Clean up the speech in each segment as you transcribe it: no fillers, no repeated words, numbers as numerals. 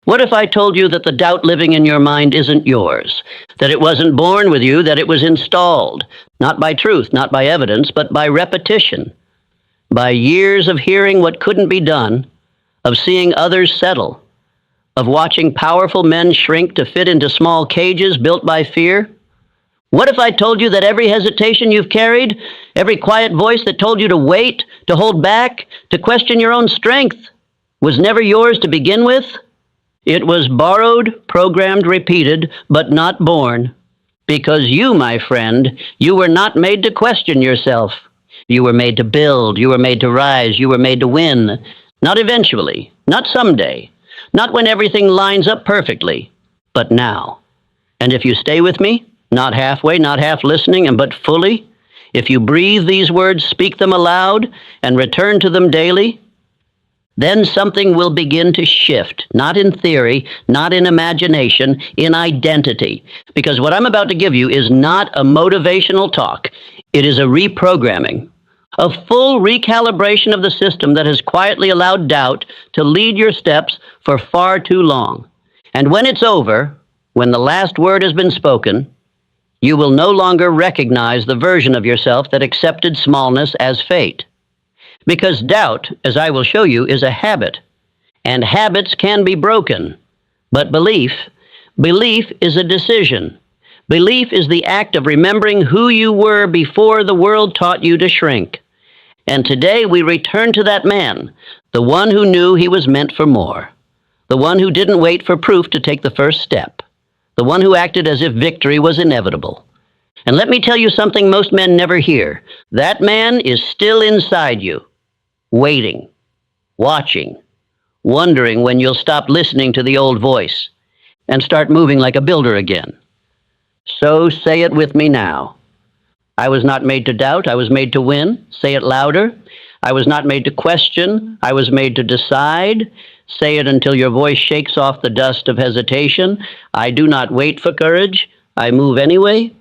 What if I told you that the doubt living in your mind isn't yours, that it wasn't born with you, that it was installed, not by truth, not by evidence, but by repetition, by years of hearing what couldn't be done, of seeing others settle, of watching powerful men shrink to fit into small cages built by fear? What if I told you that every hesitation you've carried, every quiet voice that told you to wait, to hold back, to question your own strength, was never yours to begin with? It was borrowed, programmed, repeated, but not born. Because you, my friend, you were not made to question yourself. You were made to build, you were made to rise, you were made to win. Not eventually, not someday, not when everything lines up perfectly, but now. And if you stay with me, not halfway, not half listening, but fully, if you breathe these words, speak them aloud, and return to them daily, then something will begin to shift, not in theory, not in imagination, in identity. Because what I'm about to give you is not a motivational talk. It is a reprogramming, a full recalibration of the system that has quietly allowed doubt to lead your steps for far too long. And when it's over, when the last word has been spoken, you will no longer recognize the version of yourself that accepted smallness as fate. Because doubt, as I will show you, is a habit, and habits can be broken. But belief is a decision. Belief is the act of remembering who you were before the world taught you to shrink. And today we return to that man, the one who knew he was meant for more, the one who didn't wait for proof to take the first step, the one who acted as if victory was inevitable. And let me tell you something most men never hear. That man is still inside you, waiting, watching, wondering when you'll stop listening to the old voice and start moving like a builder again. So say it with me now. I was not made to doubt, I was made to win. Say it louder. I was not made to question, I was made to decide. Say it until your voice shakes off the dust of hesitation. I do not wait for courage, I move anyway.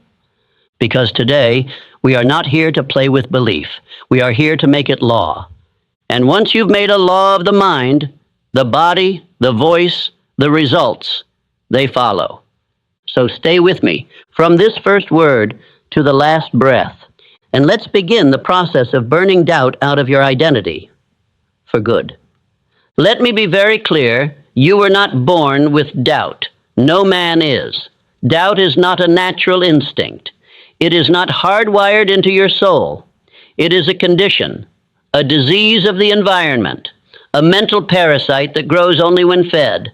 Because today, we are not here to play with belief. We are here to make it law. And once you've made a law of the mind, the body, the voice, the results, they follow. So stay with me from this first word to the last breath. And let's begin the process of burning doubt out of your identity for good. Let me be very clear, you were not born with doubt. No man is. Doubt is not a natural instinct. It is not hardwired into your soul. It is a condition, a disease of the environment, a mental parasite that grows only when fed.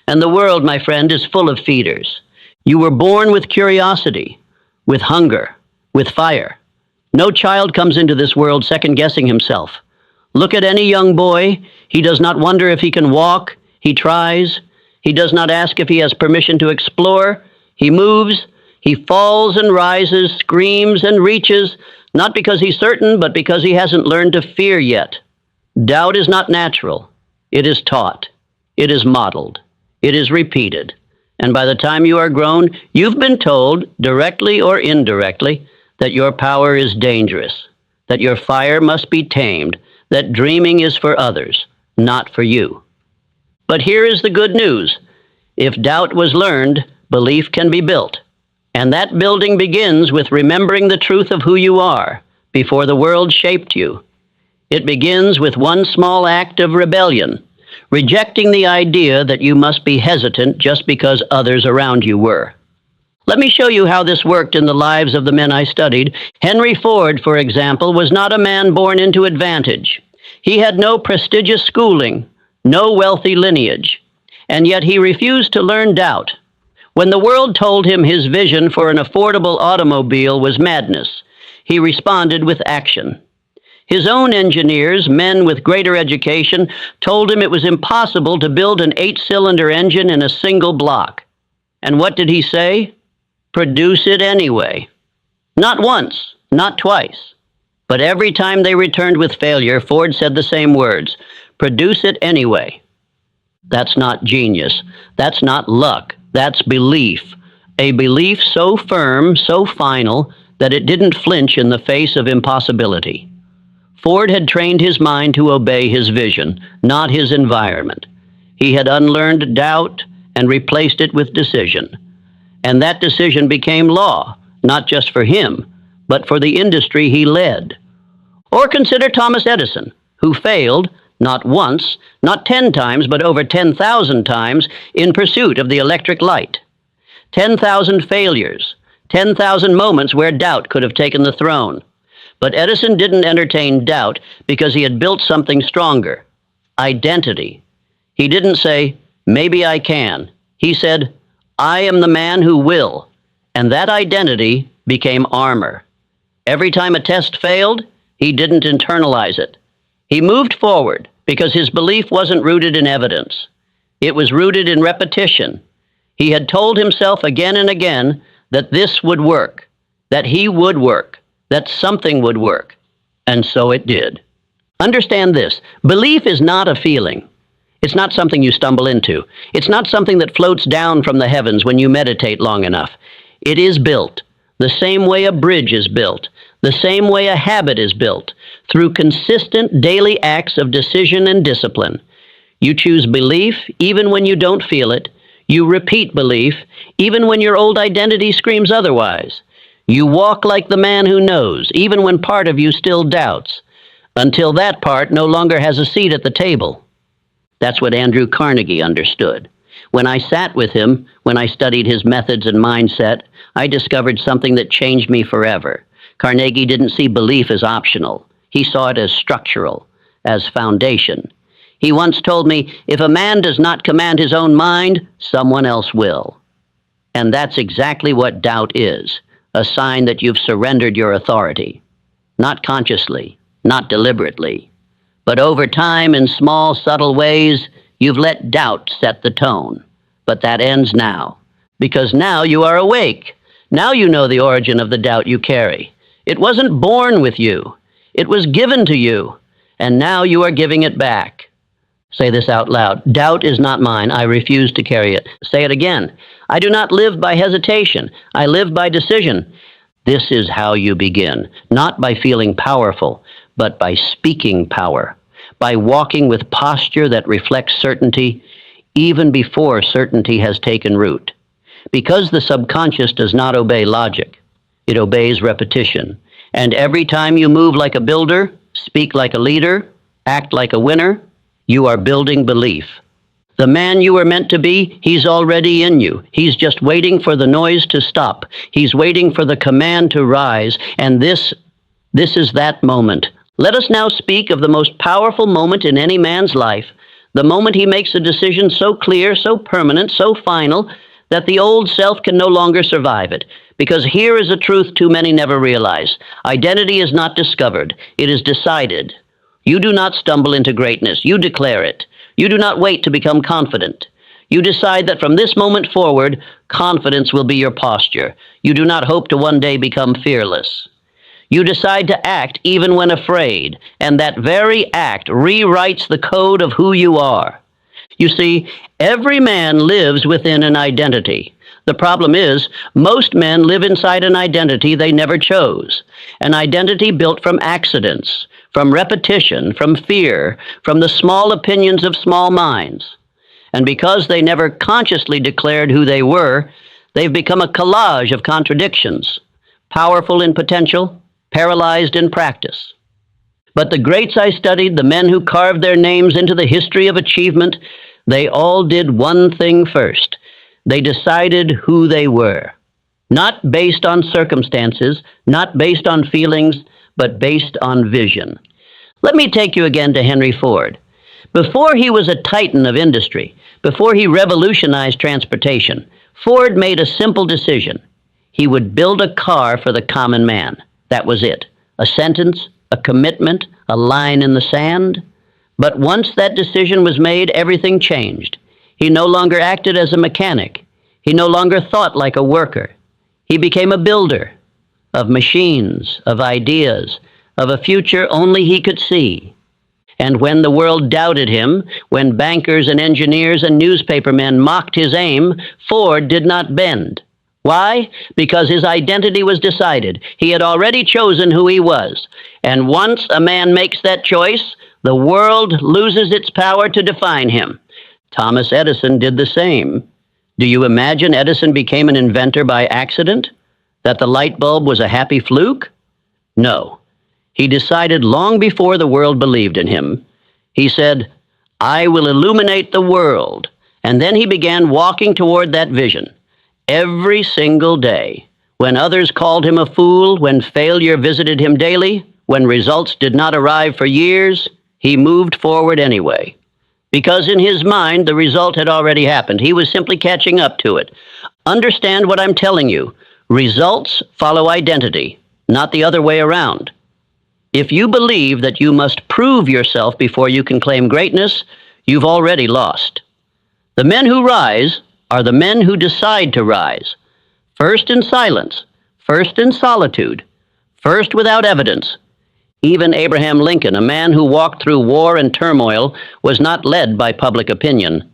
And the world, my friend, is full of feeders. You were born with curiosity, with hunger, with fire. No child comes into this world second-guessing himself. Look at any young boy. He does not wonder if he can walk. He tries. He does not ask if he has permission to explore. He moves. He falls and rises, screams and reaches, not because he's certain, but because he hasn't learned to fear yet. Doubt is not natural. It is taught. It is modeled. It is repeated. And by the time you are grown, you've been told, directly or indirectly, that your power is dangerous, that your fire must be tamed, that dreaming is for others, not for you. But here is the good news. If doubt was learned, belief can be built. And that building begins with remembering the truth of who you are before the world shaped you. It begins with one small act of rebellion, rejecting the idea that you must be hesitant just because others around you were. Let me show you how this worked in the lives of the men I studied. Henry Ford, for example, was not a man born into advantage. He had no prestigious schooling, no wealthy lineage, and yet he refused to learn doubt. When the world told him his vision for an affordable automobile was madness, he responded with action. His own engineers, men with greater education, told him it was impossible to build an 8-cylinder engine in a single block. And what did he say? Produce it anyway. Not once, not twice, but every time they returned with failure, Ford said the same words, produce it anyway. That's not genius. That's not luck. That's belief. A belief so firm, so final, that it didn't flinch in the face of impossibility. Ford had trained his mind to obey his vision, not his environment. He had unlearned doubt and replaced it with decision. And that decision became law, not just for him, but for the industry he led. Or consider Thomas Edison, who failed, not once, not 10 times, but over 10,000 times in pursuit of the electric light. 10,000 failures, 10,000 moments where doubt could have taken the throne. But Edison didn't entertain doubt because he had built something stronger, identity. He didn't say, maybe I can. He said, I am the man who will. And that identity became armor. Every time a test failed, he didn't internalize it. He moved forward because his belief wasn't rooted in evidence. It was rooted in repetition. He had told himself again and again that this would work, that he would work, that something would work. And so it did. Understand this, belief is not a feeling. It's not something you stumble into. It's not something that floats down from the heavens when you meditate long enough. It is built, the same way a bridge is built, the same way a habit is built, through consistent daily acts of decision and discipline. You choose belief even when you don't feel it. You repeat belief even when your old identity screams otherwise. You walk like the man who knows, even when part of you still doubts, until that part no longer has a seat at the table. That's what Andrew Carnegie understood. When I sat with him, when I studied his methods and mindset, I discovered something that changed me forever. Carnegie didn't see belief as optional. He saw it as structural, as foundation. He once told me, if a man does not command his own mind, someone else will. And that's exactly what doubt is, a sign that you've surrendered your authority. Not consciously, not deliberately, but over time in small, subtle ways, you've let doubt set the tone. But that ends now, because now you are awake. Now you know the origin of the doubt you carry. It wasn't born with you. It was given to you, and now you are giving it back. Say this out loud. Doubt is not mine. I refuse to carry it. Say it again. I do not live by hesitation. I live by decision. This is how you begin, not by feeling powerful, but by speaking power, by walking with posture that reflects certainty even before certainty has taken root. Because the subconscious does not obey logic, it obeys repetition. And every time you move like a builder, speak like a leader, act like a winner, you are building belief. The man you were meant to be, he's already in you. He's just waiting for the noise to stop. He's waiting for the command to rise, and this is that moment. Let us now speak of the most powerful moment in any man's life, the moment he makes a decision so clear, so permanent, so final, that the old self can no longer survive it. Because here is a truth too many never realize. Identity is not discovered, it is decided. You do not stumble into greatness, you declare it. You do not wait to become confident. You decide that from this moment forward, confidence will be your posture. You do not hope to one day become fearless. You decide to act even when afraid, and that very act rewrites the code of who you are. You see, every man lives within an identity. The problem is, most men live inside an identity they never chose, an identity built from accidents, from repetition, from fear, from the small opinions of small minds. And because they never consciously declared who they were, they've become a collage of contradictions, powerful in potential, paralyzed in practice. But the greats I studied, the men who carved their names into the history of achievement, they all did one thing first. They decided who they were, not based on circumstances, not based on feelings, but based on vision. Let me take you again to Henry Ford. Before he was a titan of industry, before he revolutionized transportation, Ford made a simple decision. He would build a car for the common man. That was it. A sentence, a commitment, a line in the sand. But once that decision was made, everything changed. He no longer acted as a mechanic. He no longer thought like a worker. He became a builder of machines, of ideas, of a future only he could see. And when the world doubted him, when bankers and engineers and newspapermen mocked his aim, Ford did not bend. Why? Because his identity was decided. He had already chosen who he was. And once a man makes that choice, the world loses its power to define him. Thomas Edison did the same. Do you imagine Edison became an inventor by accident? That the light bulb was a happy fluke? No. He decided long before the world believed in him. He said, "I will illuminate the world." And then he began walking toward that vision. Every single day. When others called him a fool, when failure visited him daily, when results did not arrive for years, he moved forward anyway. Because in his mind, the result had already happened. He was simply catching up to it. Understand what I'm telling you. Results follow identity, not the other way around. If you believe that you must prove yourself before you can claim greatness, you've already lost. The men who rise are the men who decide to rise. First in silence, first in solitude, first without evidence. Even Abraham Lincoln, a man who walked through war and turmoil, was not led by public opinion.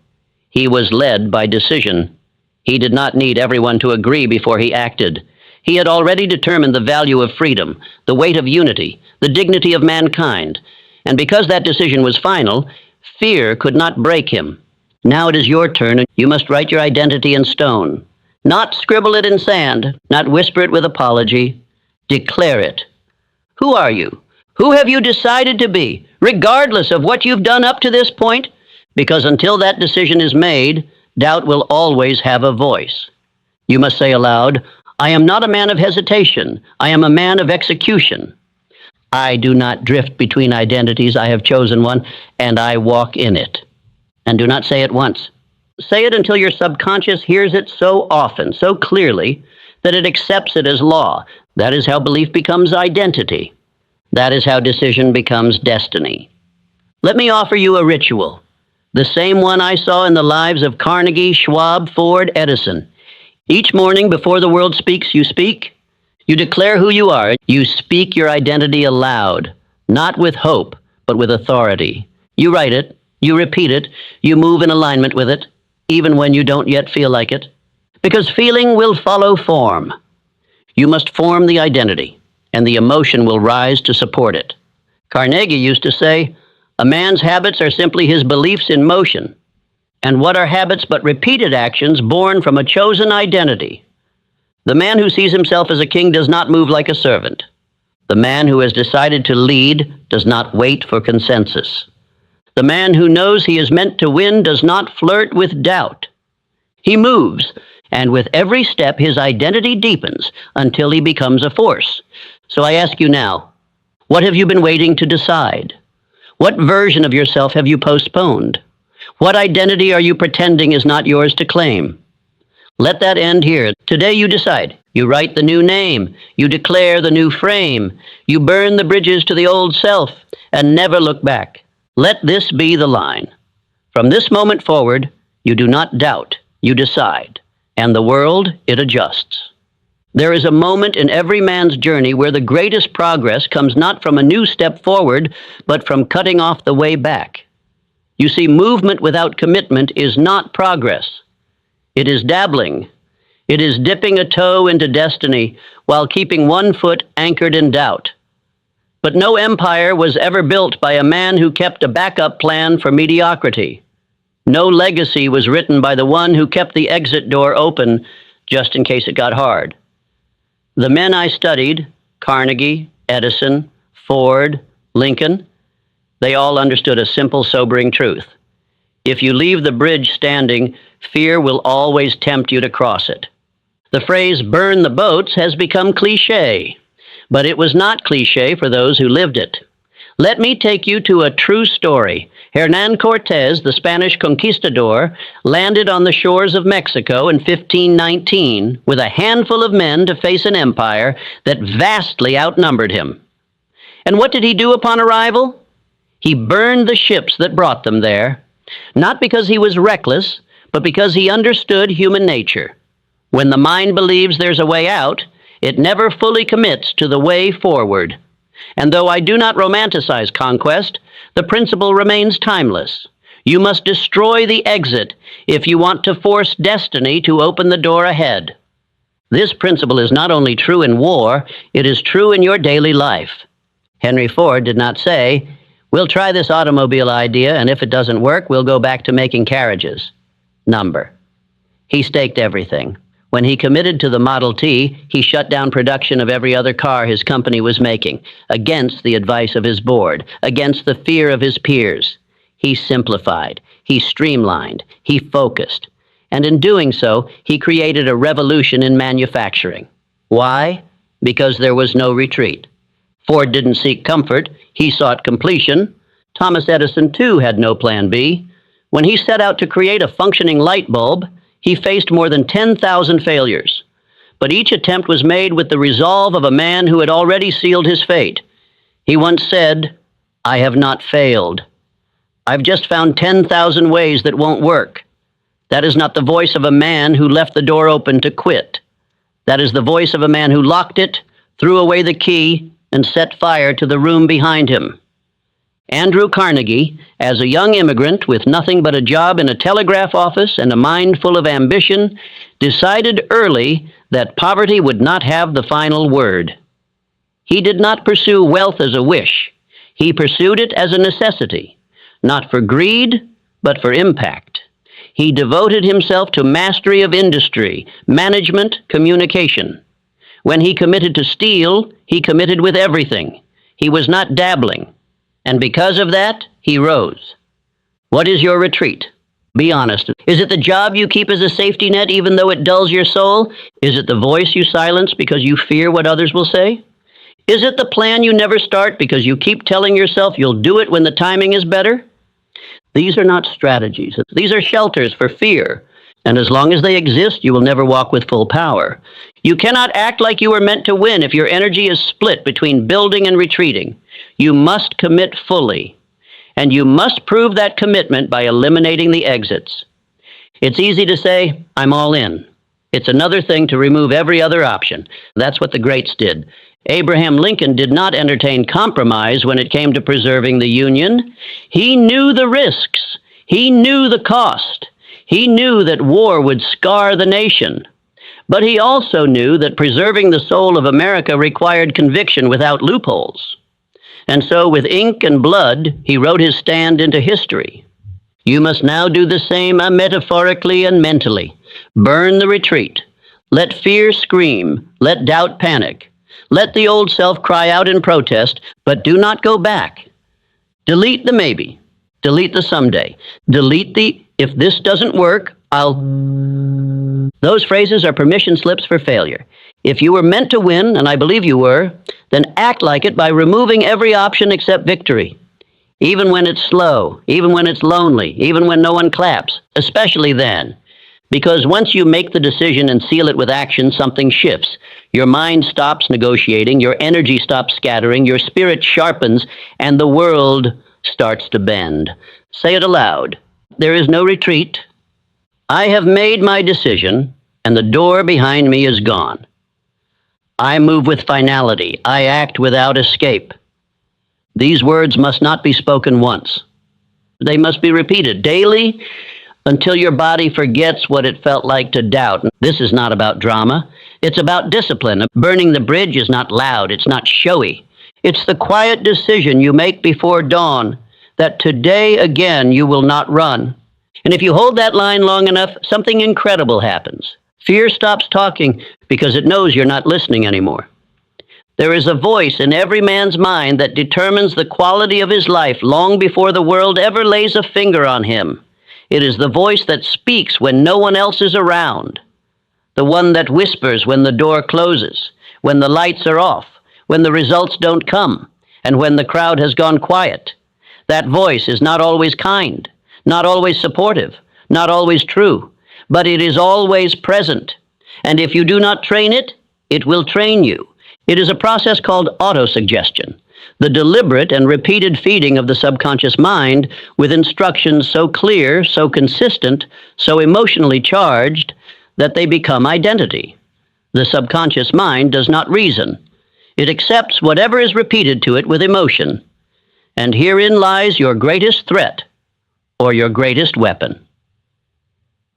He was led by decision. He did not need everyone to agree before he acted. He had already determined the value of freedom, the weight of unity, the dignity of mankind. And because that decision was final, fear could not break him. Now it is your turn, and you must write your identity in stone. Not scribble it in sand, not whisper it with apology. Declare it. Who are you? Who have you decided to be, regardless of what you've done up to this point? Because until that decision is made, doubt will always have a voice. You must say aloud, "I am not a man of hesitation. I am a man of execution. I do not drift between identities. I have chosen one, and I walk in it." And do not say it once. Say it until your subconscious hears it so often, so clearly, that it accepts it as law. That is how belief becomes identity. That is how decision becomes destiny. Let me offer you a ritual, the same one I saw in the lives of Carnegie, Schwab, Ford, Edison. Each morning before the world speaks, you speak. You declare who you are. You speak your identity aloud, not with hope, but with authority. You write it. You repeat it. You move in alignment with it, even when you don't yet feel like it. Because feeling will follow form. You must form the identity, and the emotion will rise to support it. Carnegie used to say, "A man's habits are simply his beliefs in motion." And what are habits but repeated actions born from a chosen identity? The man who sees himself as a king does not move like a servant. The man who has decided to lead does not wait for consensus. The man who knows he is meant to win does not flirt with doubt. He moves, and with every step his identity deepens until he becomes a force. So I ask you now, what have you been waiting to decide? What version of yourself have you postponed? What identity are you pretending is not yours to claim? Let that end here. Today you decide. You write the new name. You declare the new frame. You burn the bridges to the old self and never look back. Let this be the line. From this moment forward, you do not doubt, you decide, and the world, it adjusts. There is a moment in every man's journey where the greatest progress comes not from a new step forward, but from cutting off the way back. You see, movement without commitment is not progress. It is dabbling. It is dipping a toe into destiny while keeping one foot anchored in doubt. But no empire was ever built by a man who kept a backup plan for mediocrity. No legacy was written by the one who kept the exit door open just in case it got hard. The men I studied, Carnegie, Edison, Ford, Lincoln, they all understood a simple, sobering truth. If you leave the bridge standing, fear will always tempt you to cross it. The phrase "burn the boats" has become cliché. But it was not cliché for those who lived it. Let me take you to a true story. Hernán Cortés, the Spanish conquistador, landed on the shores of Mexico in 1519 with a handful of men to face an empire that vastly outnumbered him. And what did he do upon arrival? He burned the ships that brought them there, not because he was reckless, but because he understood human nature. When the mind believes there's a way out, it never fully commits to the way forward. And though I do not romanticize conquest, the principle remains timeless. You must destroy the exit if you want to force destiny to open the door ahead. This principle is not only true in war, it is true in your daily life. Henry Ford did not say, We'll try this automobile idea, and if it doesn't work, we'll go back to making carriages. Number. He staked everything. When he committed to the Model T, he shut down production of every other car his company was making, against the advice of his board, against the fear of his peers. He simplified, he streamlined, he focused, and in doing so, he created a revolution in manufacturing. Why? Because there was no retreat. Ford didn't seek comfort, he sought completion. Thomas Edison, too, had no plan B. When he set out to create a functioning light bulb, he faced more than 10,000 failures. But each attempt was made with the resolve of a man who had already sealed his fate. He once said, "I have not failed. I've just found 10,000 ways that won't work." That is not the voice of a man who left the door open to quit. That is the voice of a man who locked it, threw away the key, and set fire to the room behind him. Andrew Carnegie, as a young immigrant with nothing but a job in a telegraph office and a mind full of ambition, decided early that poverty would not have the final word. He did not pursue wealth as a wish. He pursued it as a necessity, not for greed, but for impact. He devoted himself to mastery of industry, management, communication. When he committed to steal, he committed with everything. He was not dabbling. And because of that, he rose. What is your retreat? Be honest. Is it the job you keep as a safety net even though it dulls your soul? Is it the voice you silence because you fear what others will say? Is it the plan you never start because you keep telling yourself you'll do it when the timing is better? These are not strategies. These are shelters for fear. And as long as they exist, you will never walk with full power. You cannot act like you were meant to win if your energy is split between building and retreating. You must commit fully. And you must prove that commitment by eliminating the exits. It's easy to say, "I'm all in." It's another thing to remove every other option. That's what the greats did. Abraham Lincoln did not entertain compromise when it came to preserving the Union. He knew the risks. He knew the cost. He knew that war would scar the nation. But he also knew that preserving the soul of America required conviction without loopholes. And so with ink and blood, he wrote his stand into history. You must now do the same metaphorically and mentally. Burn the retreat. Let fear scream. Let doubt panic. Let the old self cry out in protest, but do not go back. Delete the maybe. Delete the someday. Delete the "if this doesn't work, I'll..." Those phrases are permission slips for failure. If you were meant to win, and I believe you were, then act like it by removing every option except victory. Even when it's slow, even when it's lonely, even when no one claps, especially then. Because once you make the decision and seal it with action, something shifts. Your mind stops negotiating, your energy stops scattering, your spirit sharpens, and the world starts to bend. Say it aloud. There is no retreat. I have made my decision, and the door behind me is gone. I move with finality. I act without escape. These words must not be spoken once. They must be repeated daily until your body forgets what it felt like to doubt. This is not about drama. It's about discipline. Burning the bridge is not loud. It's not showy. It's the quiet decision you make before dawn that today again you will not run. And if you hold that line long enough, something incredible happens. Fear stops talking because it knows you're not listening anymore. There is a voice in every man's mind that determines the quality of his life long before the world ever lays a finger on him. It is the voice that speaks when no one else is around. The one that whispers when the door closes, when the lights are off, when the results don't come, and when the crowd has gone quiet. That voice is not always kind, not always supportive, not always true, but it is always present. And if you do not train it, it will train you. It is a process called autosuggestion, the deliberate and repeated feeding of the subconscious mind with instructions so clear, so consistent, so emotionally charged that they become identity. The subconscious mind does not reason. It accepts whatever is repeated to it with emotion. And herein lies your greatest threat or your greatest weapon.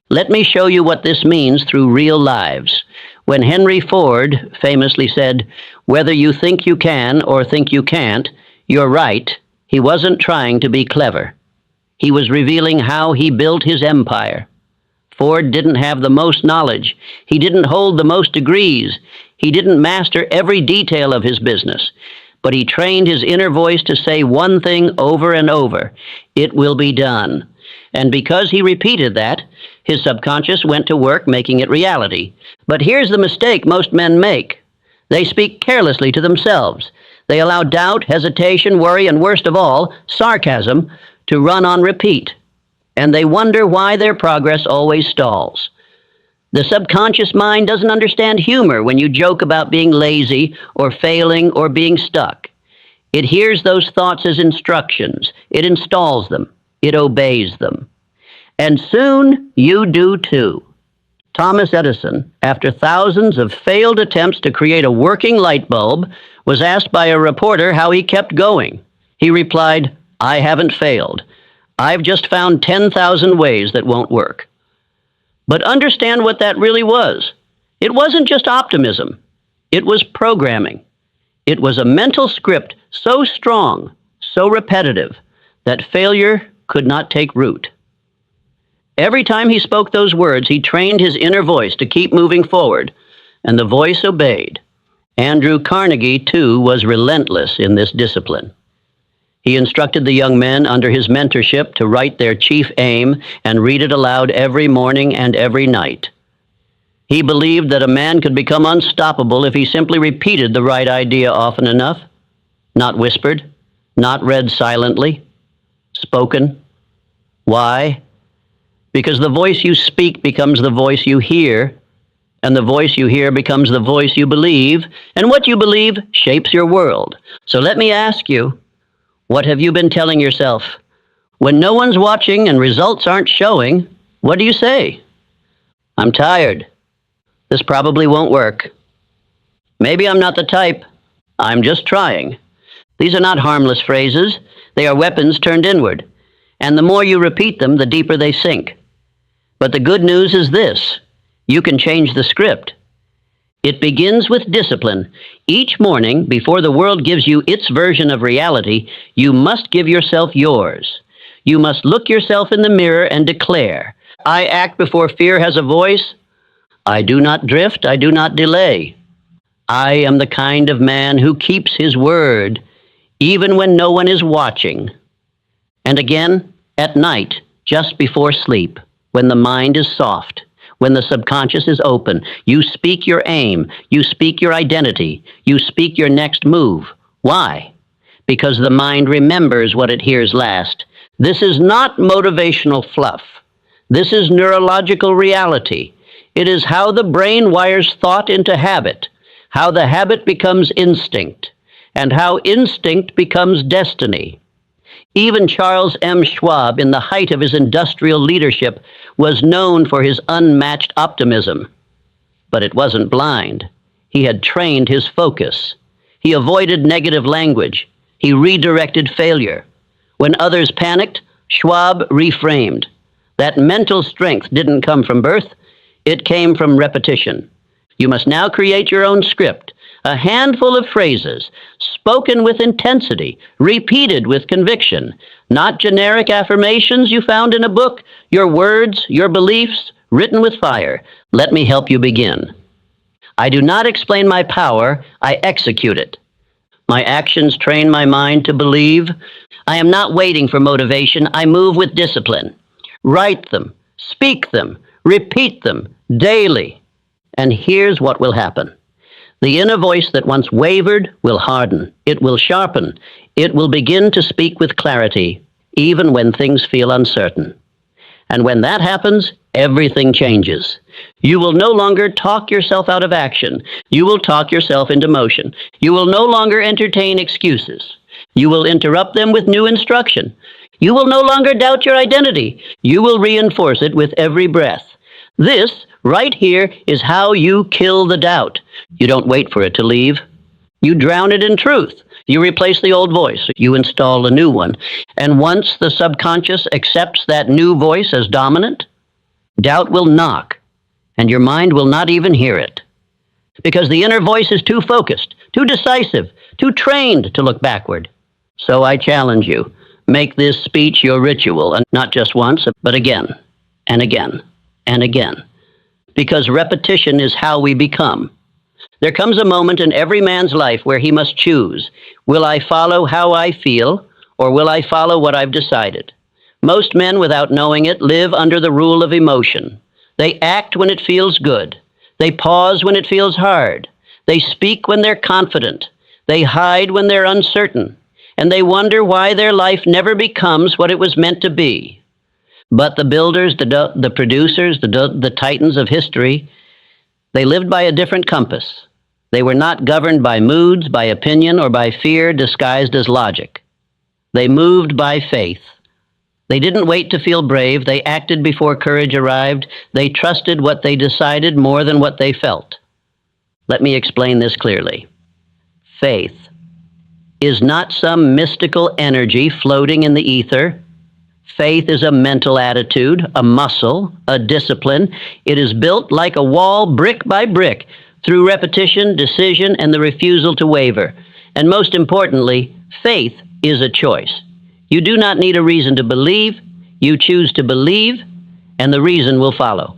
Let me show you what this means through real lives. When Henry Ford famously said, "Whether you think you can or think you can't, you're right," He wasn't trying to be clever. He was revealing how he built his empire. Ford didn't have the most knowledge. He didn't hold the most degrees. He didn't master every detail of his business. But he trained his inner voice to say one thing over and over: "It will be done." And because he repeated that, his subconscious went to work making it reality. But here's the mistake most men make. They speak carelessly to themselves. They allow doubt, hesitation, worry, and worst of all, sarcasm, to run on repeat. And they wonder why their progress always stalls. The subconscious mind doesn't understand humor when you joke about being lazy or failing or being stuck. It hears those thoughts as instructions. It installs them. It obeys them. And soon you do too. Thomas Edison, after thousands of failed attempts to create a working light bulb, was asked by a reporter how he kept going. He replied, "I haven't failed. I've just found 10,000 ways that won't work." But understand what that really was. It wasn't just optimism. It was programming. It was a mental script so strong, so repetitive, that failure could not take root. Every time he spoke those words, he trained his inner voice to keep moving forward, and the voice obeyed. Andrew Carnegie, too, was relentless in this discipline. He instructed the young men under his mentorship to write their chief aim and read it aloud every morning and every night. He believed that a man could become unstoppable if he simply repeated the right idea often enough, not whispered, not read silently, spoken. Why? Because the voice you speak becomes the voice you hear, and the voice you hear becomes the voice you believe, and what you believe shapes your world. So let me ask you, what have you been telling yourself? When no one's watching and results aren't showing, what do you say? "I'm tired. This probably won't work. Maybe I'm not the type. I'm just trying." These are not harmless phrases. They are weapons turned inward. And the more you repeat them, the deeper they sink. But the good news is this: you can change the script. It begins with discipline. Each morning, before the world gives you its version of reality, you must give yourself yours. You must look yourself in the mirror and declare, "I act before fear has a voice. I do not drift. I do not delay. I am the kind of man who keeps his word, even when no one is watching." And again, at night, just before sleep, when the mind is soft, when the subconscious is open, you speak your aim, you speak your identity, you speak your next move. Why? Because the mind remembers what it hears last. This is not motivational fluff. This is neurological reality. It is how the brain wires thought into habit, how the habit becomes instinct, and how instinct becomes destiny. Even Charles M. Schwab, in the height of his industrial leadership, was known for his unmatched optimism. But it wasn't blind. He had trained his focus. He avoided negative language. He redirected failure. When others panicked, Schwab reframed. That mental strength didn't come from birth. It came from repetition. You must now create your own script, a handful of phrases, spoken with intensity, repeated with conviction, not generic affirmations you found in a book, your words, your beliefs, written with fire. Let me help you begin. I do not explain my power, I execute it. My actions train my mind to believe. I am not waiting for motivation, I move with discipline. Write them, speak them, repeat them daily. And here's what will happen. The inner voice that once wavered will harden. It will sharpen. It will begin to speak with clarity, even when things feel uncertain. And when that happens, everything changes. You will no longer talk yourself out of action. You will talk yourself into motion. You will no longer entertain excuses. You will interrupt them with new instruction. You will no longer doubt your identity. You will reinforce it with every breath. This, right here, is how you kill the doubt. You don't wait for it to leave. You drown it in truth. You replace the old voice. You install a new one. And once the subconscious accepts that new voice as dominant, doubt will knock, and your mind will not even hear it. Because the inner voice is too focused, too decisive, too trained to look backward. So I challenge you, make this speech your ritual, and not just once, but again, and again, and again. Because repetition is how we become. There comes a moment in every man's life where he must choose, will I follow how I feel, or will I follow what I've decided? Most men, without knowing it, live under the rule of emotion. They act when it feels good. They pause when it feels hard. They speak when they're confident. They hide when they're uncertain. And they wonder why their life never becomes what it was meant to be. But the builders, the producers, the titans of history, they lived by a different compass. They were not governed by moods, by opinion, or by fear disguised as logic. They moved by faith. They didn't wait to feel brave. They acted before courage arrived. They trusted what they decided more than what they felt. Let me explain this clearly. Faith is not some mystical energy floating in the ether. Faith is a mental attitude, a muscle, a discipline. It is built like a wall, brick by brick, through repetition, decision, and the refusal to waver. And most importantly, faith is a choice. You do not need a reason to believe. You choose to believe, and the reason will follow.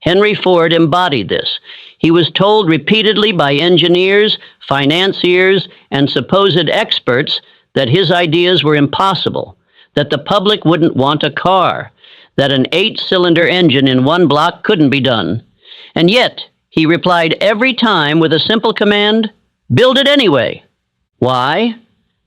Henry Ford embodied this. He was told repeatedly by engineers, financiers, and supposed experts that his ideas were impossible, that the public wouldn't want a car, that an 8-cylinder engine in one block couldn't be done. And yet, he replied every time with a simple command, build it anyway. Why?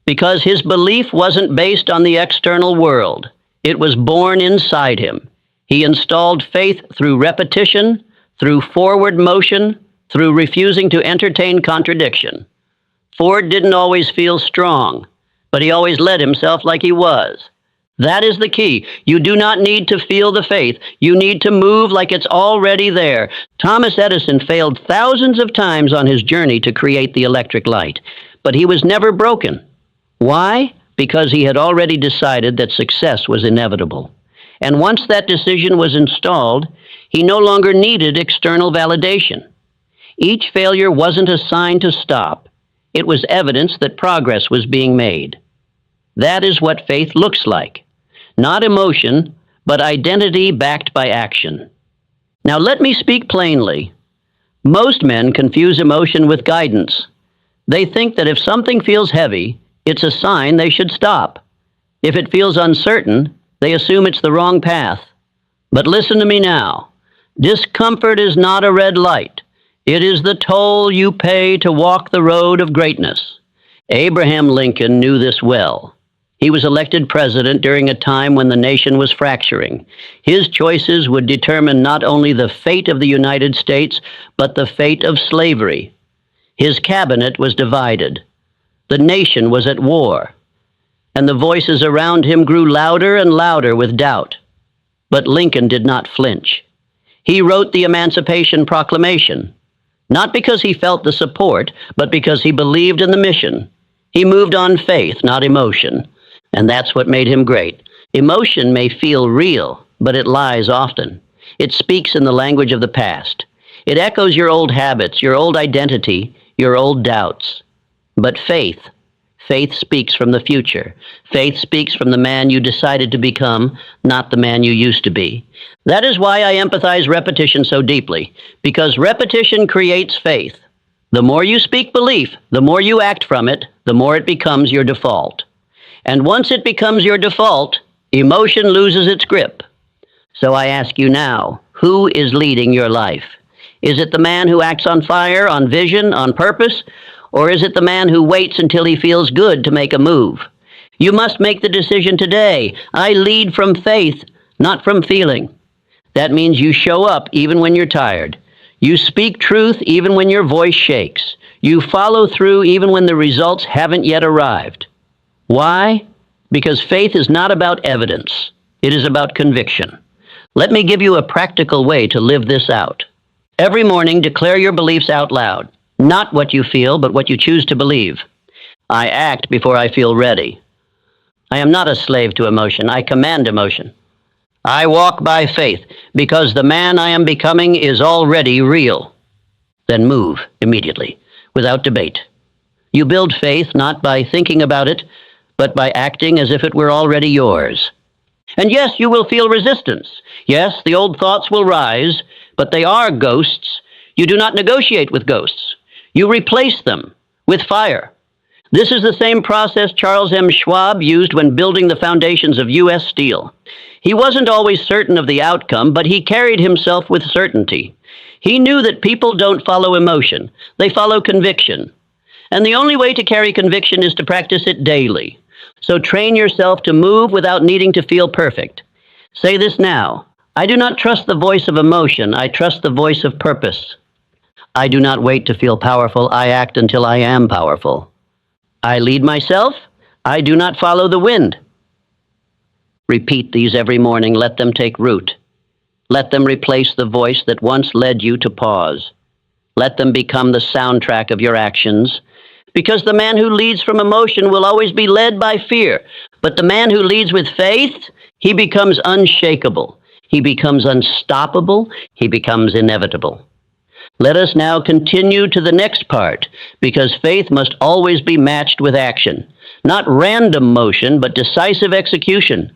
Because his belief wasn't based on the external world. It was born inside him. He installed faith through repetition, through forward motion, through refusing to entertain contradiction. Ford didn't always feel strong, but he always led himself like he was. That is the key. You do not need to feel the faith. You need to move like it's already there. Thomas Edison failed thousands of times on his journey to create the electric light, but he was never broken. Why? Because he had already decided that success was inevitable. And once that decision was installed, he no longer needed external validation. Each failure wasn't a sign to stop. It was evidence that progress was being made. That is what faith looks like. Not emotion, but identity backed by action. Now let me speak plainly. Most men confuse emotion with guidance. They think that if something feels heavy, it's a sign they should stop. If it feels uncertain, they assume it's the wrong path. But listen to me now. Discomfort is not a red light. It is the toll you pay to walk the road of greatness. Abraham Lincoln knew this well. He was elected president during a time when the nation was fracturing. His choices would determine not only the fate of the United States, but the fate of slavery. His cabinet was divided. The nation was at war, and the voices around him grew louder and louder with doubt. But Lincoln did not flinch. He wrote the Emancipation Proclamation, not because he felt the support, but because he believed in the mission. He moved on faith, not emotion, and that's what made him great. Emotion may feel real, but it lies often. It speaks in the language of the past. It echoes your old habits, your old identity, your old doubts. But faith speaks from the future. Faith speaks from the man you decided to become, not the man you used to be. That is why I empathize repetition so deeply, because repetition creates faith. The more you speak belief, the more you act from it, the more it becomes your default. And once it becomes your default, emotion loses its grip. So I ask you now, who is leading your life? Is it the man who acts on fire, on vision, on purpose? Or is it the man who waits until he feels good to make a move? You must make the decision today. I lead from faith, not from feeling. That means you show up even when you're tired. You speak truth even when your voice shakes. You follow through even when the results haven't yet arrived. Why? Because faith is not about evidence. It is about conviction. Let me give you a practical way to live this out. Every morning, declare your beliefs out loud. Not what you feel, but what you choose to believe. I act before I feel ready. I am not a slave to emotion. I command emotion. I walk by faith, because the man I am becoming is already real. Then move immediately, without debate. You build faith not by thinking about it, but but by acting as if it were already yours. And yes, you will feel resistance. Yes, the old thoughts will rise, but they are ghosts. You do not negotiate with ghosts. You replace them with fire. This is the same process Charles M. Schwab used when building the foundations of U.S. Steel. He wasn't always certain of the outcome, but he carried himself with certainty. He knew that people don't follow emotion. They follow conviction. And the only way to carry conviction is to practice it daily. So train yourself to move without needing to feel perfect. Say this now. I do not trust the voice of emotion. I trust the voice of purpose. I do not wait to feel powerful. I act until I am powerful. I lead myself. I do not follow the wind. Repeat these every morning. Let them take root. Let them replace the voice that once led you to pause. Let them become the soundtrack of your actions. Because the man who leads from emotion will always be led by fear. But the man who leads with faith, he becomes unshakable. He becomes unstoppable. He becomes inevitable. Let us now continue to the next part, because faith must always be matched with action. Not random motion, but decisive execution.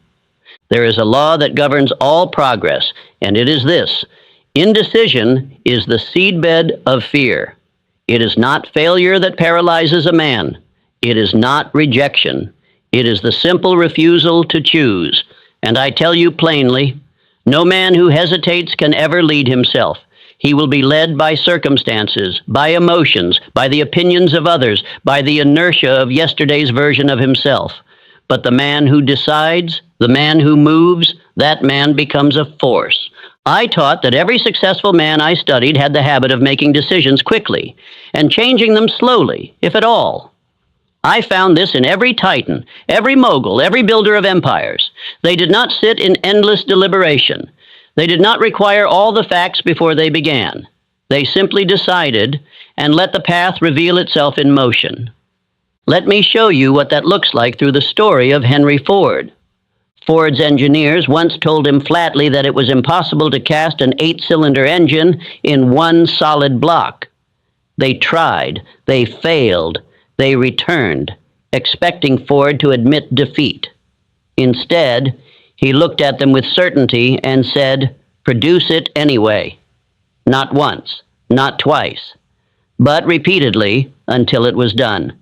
There is a law that governs all progress, and it is this: indecision is the seedbed of fear. It is not failure that paralyzes a man. It is not rejection. It is the simple refusal to choose. And I tell you plainly, no man who hesitates can ever lead himself. He will be led by circumstances, by emotions, by the opinions of others, by the inertia of yesterday's version of himself. But the man who decides, the man who moves, that man becomes a force. I taught that every successful man I studied had the habit of making decisions quickly and changing them slowly, if at all. I found this in every titan, every mogul, every builder of empires. They did not sit in endless deliberation. They did not require all the facts before they began. They simply decided and let the path reveal itself in motion. Let me show you what that looks like through the story of Henry Ford. Ford's engineers once told him flatly that it was impossible to cast an 8-cylinder engine in one solid block. They tried, they failed, they returned, expecting Ford to admit defeat. Instead, he looked at them with certainty and said, "Produce it anyway." Not once, not twice, but repeatedly until it was done.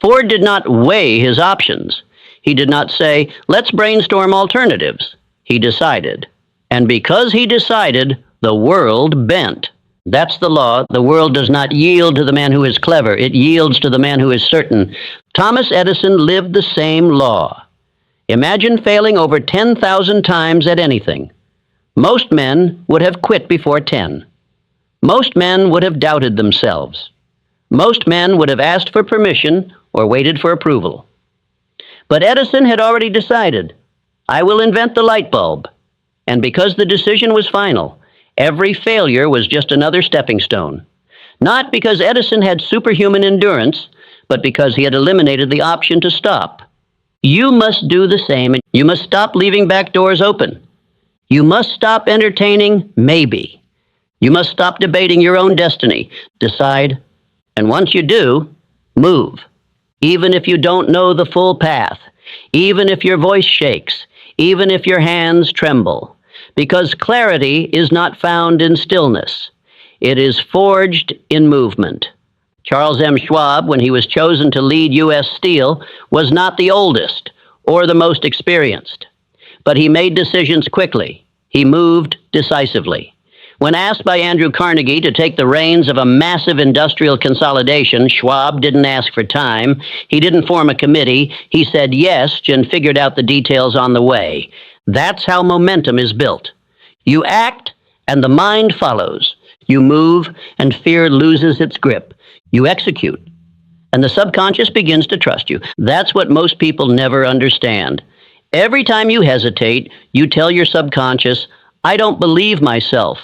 Ford did not weigh his options. He did not say, "Let's brainstorm alternatives." He decided. And because he decided, the world bent. That's the law. The world does not yield to the man who is clever. It yields to the man who is certain. Thomas Edison lived the same law. Imagine failing over 10,000 times at anything. Most men would have quit before 10. Most men would have doubted themselves. Most men would have asked for permission or waited for approval. But Edison had already decided, I will invent the light bulb. And because the decision was final, every failure was just another stepping stone. Not because Edison had superhuman endurance, but because he had eliminated the option to stop. You must do the same. You must stop leaving back doors open. You must stop entertaining maybe. You must stop debating your own destiny. Decide, and once you do, move. Even if you don't know the full path, even if your voice shakes, even if your hands tremble. Because clarity is not found in stillness. It is forged in movement. Charles M. Schwab, when he was chosen to lead U.S. Steel, was not the oldest or the most experienced. But he made decisions quickly. He moved decisively. When asked by Andrew Carnegie to take the reins of a massive industrial consolidation, Schwab didn't ask for time. He didn't form a committee. He said yes and figured out the details on the way. That's how momentum is built. You act, and the mind follows. You move, and fear loses its grip. You execute, and the subconscious begins to trust you. That's what most people never understand. Every time you hesitate, you tell your subconscious, I don't believe myself.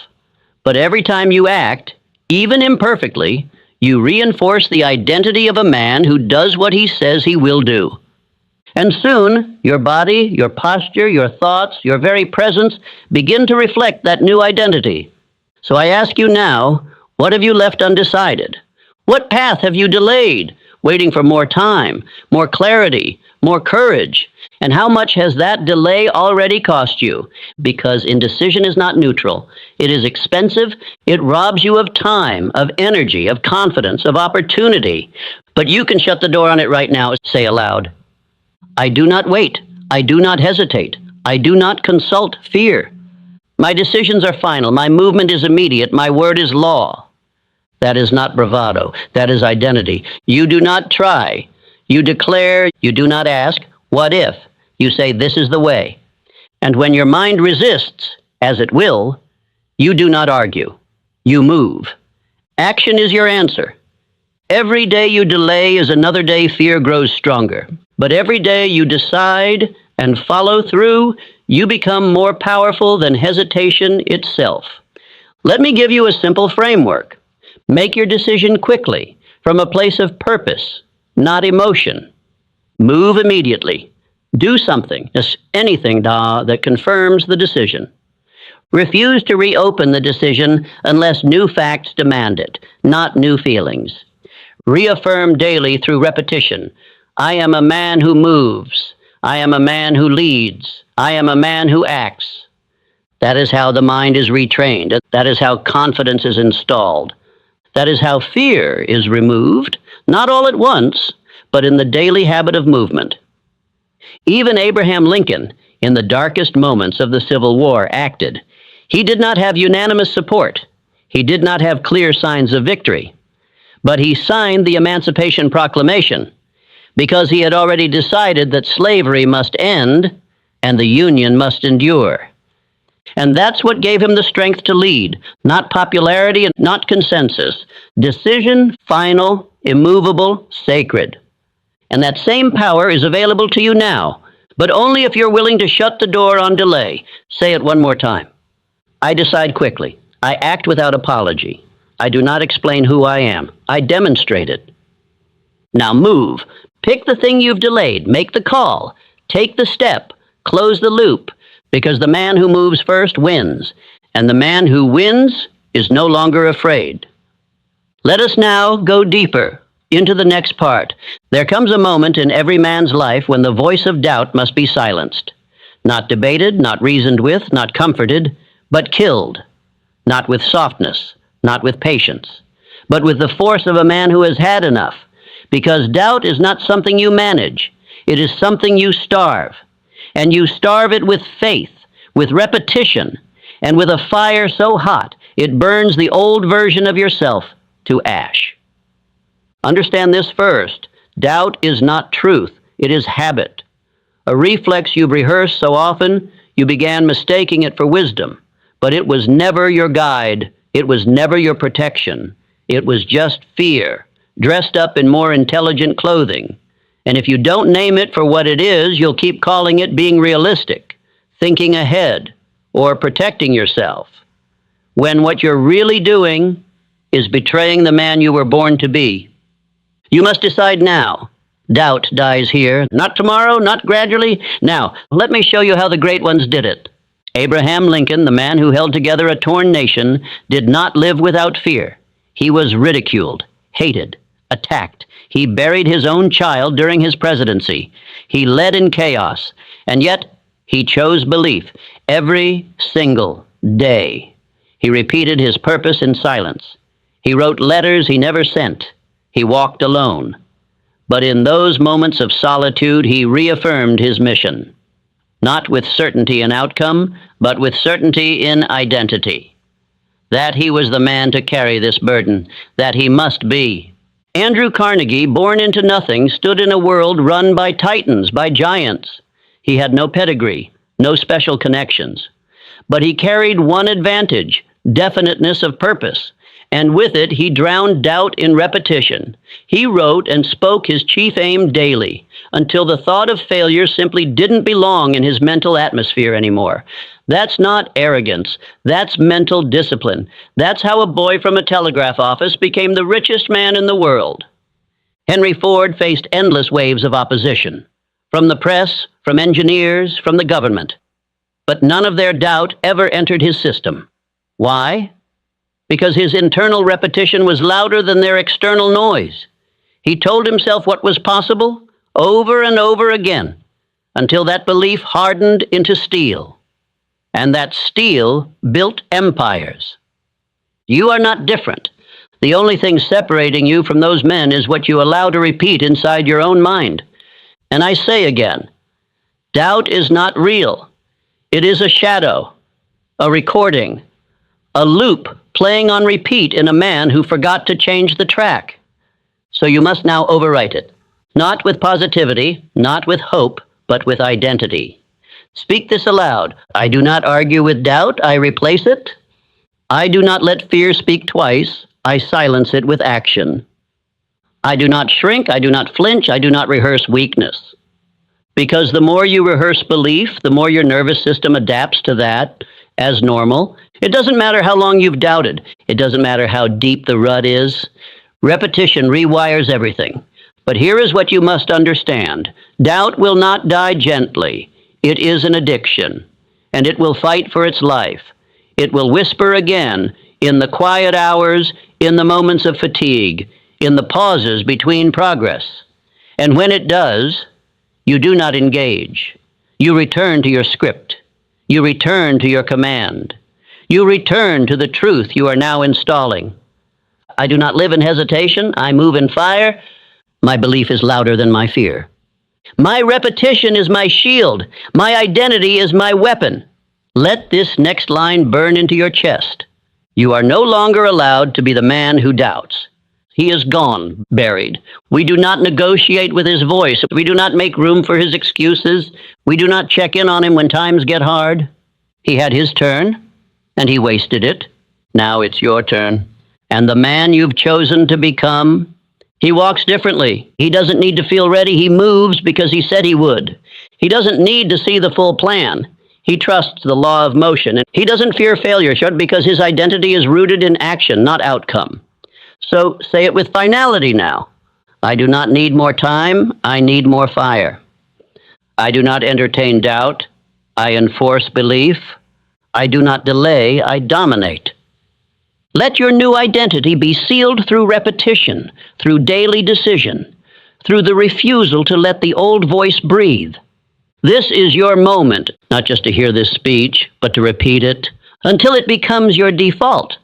But every time you act, even imperfectly, you reinforce the identity of a man who does what he says he will do. And soon, your body, your posture, your thoughts, your very presence begin to reflect that new identity. So I ask you now, what have you left undecided? What path have you delayed? waiting for more time, more clarity, more courage. And how much has that delay already cost you? Because indecision is not neutral. It is expensive. It robs you of time, of energy, of confidence, of opportunity. But you can shut the door on it right now. Say aloud, I do not wait. I do not hesitate. I do not consult fear. My decisions are final. My movement is immediate. My word is law. That is not bravado. That is identity. You do not try. You declare. You do not ask, what if? You say, this is the way. And when your mind resists, as it will, you do not argue. You move. Action is your answer. Every day you delay is another day fear grows stronger. But every day you decide and follow through, you become more powerful than hesitation itself. Let me give you a simple framework. Make your decision quickly, from a place of purpose, not emotion. Move immediately. Do something, anything that confirms the decision. Refuse to reopen the decision unless new facts demand it, not new feelings. Reaffirm daily through repetition. I am a man who moves. I am a man who leads. I am a man who acts. That is how the mind is retrained. That is how confidence is installed. That is how fear is removed, not all at once, but in the daily habit of movement. Even Abraham Lincoln, in the darkest moments of the Civil War, acted. He did not have unanimous support. He did not have clear signs of victory. But he signed the Emancipation Proclamation because he had already decided that slavery must end and the Union must endure. And that's what gave him the strength to lead, not popularity and not consensus. Decision, final, immovable, sacred. And that same power is available to you now, but only if you're willing to shut the door on delay. Say it one more time. I decide quickly. I act without apology. I do not explain who I am. I demonstrate it. Now move. Pick the thing you've delayed. Make the call. Take the step. Close the loop. Because the man who moves first wins. And the man who wins is no longer afraid. Let us now go deeper into the next part. There comes a moment in every man's life when the voice of doubt must be silenced. Not debated, not reasoned with, not comforted, but killed. Not with softness, not with patience, but with the force of a man who has had enough. Because doubt is not something you manage. It is something you starve. And you starve it with faith, with repetition, and with a fire so hot it burns the old version of yourself to ash. Understand this first. Doubt is not truth. It is habit. A reflex you've rehearsed so often, you began mistaking it for wisdom. But it was never your guide. It was never your protection. It was just fear, dressed up in more intelligent clothing. And if you don't name it for what it is, you'll keep calling it being realistic, thinking ahead, or protecting yourself. When what you're really doing is betraying the man you were born to be. You must decide now. Doubt dies here, not tomorrow, not gradually. Now, let me show you how the great ones did it. Abraham Lincoln, the man who held together a torn nation, did not live without fear. He was ridiculed, hated, attacked. He buried his own child during his presidency. He led in chaos, and yet he chose belief every single day. He repeated his purpose in silence. He wrote letters he never sent. He walked alone. But in those moments of solitude, he reaffirmed his mission. Not with certainty in outcome, but with certainty in identity. That he was the man to carry this burden, that he must be. Andrew Carnegie, born into nothing, stood in a world run by titans, by giants. He had no pedigree, no special connections. But he carried one advantage, definiteness of purpose. And with it, he drowned doubt in repetition. He wrote and spoke his chief aim daily, until the thought of failure simply didn't belong in his mental atmosphere anymore. That's not arrogance. That's mental discipline. That's how a boy from a telegraph office became the richest man in the world. Henry Ford faced endless waves of opposition, from the press, from engineers, from the government. But none of their doubt ever entered his system. Why? Because his internal repetition was louder than their external noise. He told himself what was possible over and over again until that belief hardened into steel. And that steel built empires. You are not different. The only thing separating you from those men is what you allow to repeat inside your own mind. And I say again, doubt is not real. It is a shadow, a recording, a loop playing on repeat in a man who forgot to change the track. So you must now overwrite it, not with positivity, not with hope, but with identity. Speak this aloud. I do not argue with doubt, I replace it. I do not let fear speak twice, I silence it with action. I do not shrink, I do not flinch, I do not rehearse weakness. Because the more you rehearse belief, the more your nervous system adapts to that as normal. It doesn't matter how long you've doubted. It doesn't matter how deep the rut is. Repetition rewires everything. But here is what you must understand. Doubt will not die gently. It is an addiction, and it will fight for its life. It will whisper again in the quiet hours, in the moments of fatigue, in the pauses between progress. And when it does, you do not engage. You return to your script. You return to your command. You return to the truth you are now installing. I do not live in hesitation. I move in fire. My belief is louder than my fear. My repetition is my shield. My identity is my weapon. Let this next line burn into your chest. You are no longer allowed to be the man who doubts. He is gone, buried. We do not negotiate with his voice. We do not make room for his excuses. We do not check in on him when times get hard. He had his turn, and he wasted it. Now it's your turn. And the man you've chosen to become, he walks differently. He doesn't need to feel ready. He moves because he said he would. He doesn't need to see the full plan. He trusts the law of motion. And he doesn't fear failure because his identity is rooted in action, not outcome. So say it with finality now. I do not need more time. I need more fire. I do not entertain doubt. I enforce belief. I do not delay. I dominate. Let your new identity be sealed through repetition, through daily decision, through the refusal to let the old voice breathe. This is your moment, not just to hear this speech, but to repeat it, until it becomes your default,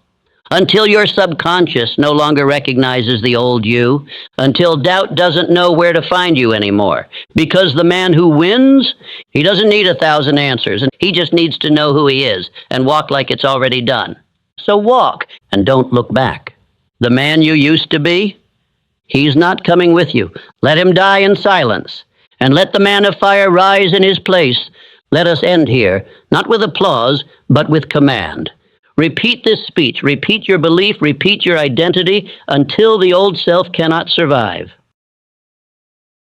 until your subconscious no longer recognizes the old you, until doubt doesn't know where to find you anymore. Because the man who wins, he doesn't need 1,000 answers, and he just needs to know who he is and walk like it's already done. So walk and don't look back. The man you used to be, he's not coming with you. Let him die in silence, and let the man of fire rise in his place. Let us end here, not with applause, but with command. Repeat this speech, repeat your belief, repeat your identity until the old self cannot survive.